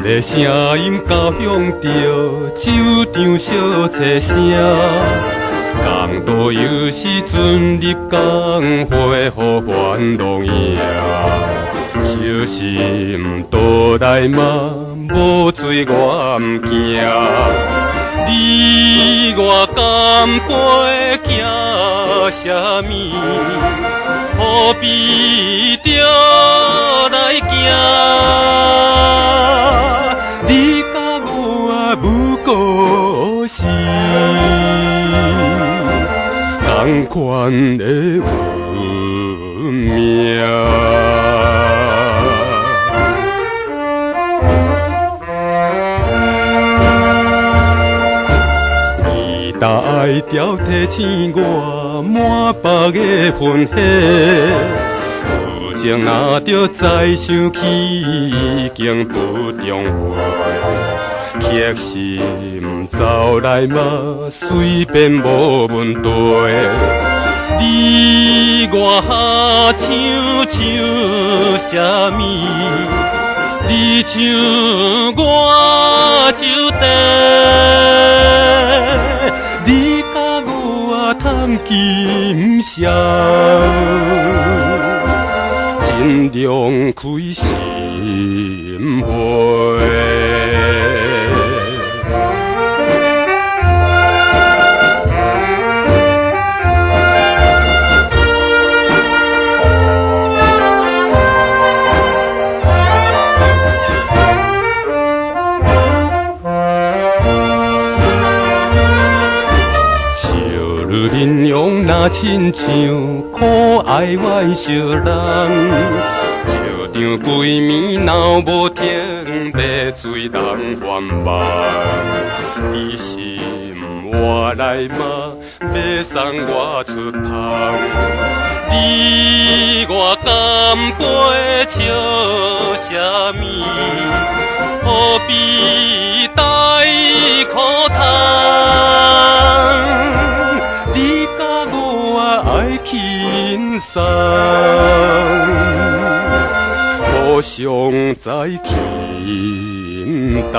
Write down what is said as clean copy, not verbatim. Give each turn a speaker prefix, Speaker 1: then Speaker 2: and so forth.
Speaker 1: 个声音交响着酒场小车声，港岛有时阵日光花予烦恼影，小心倒来嘛无水我毋惊。你我甘陪行啥物？何必着来行？你甲我无故事，同款的运命。大爱条提醒我满腹的愤恨，有情若着再想起，已经不重回。刻心走来嘛，随便无问题。你我下唱唱啥物？你唱我就弹。你甲我谈今宵，尽量开心会。面容若亲像可爱外小人，石场规暝闹无停，要醉人烦梦。你心活来嘛，要送我出窗。你我甘陪笑啥物？何必带苦汤？爱轻松，互相再轻重。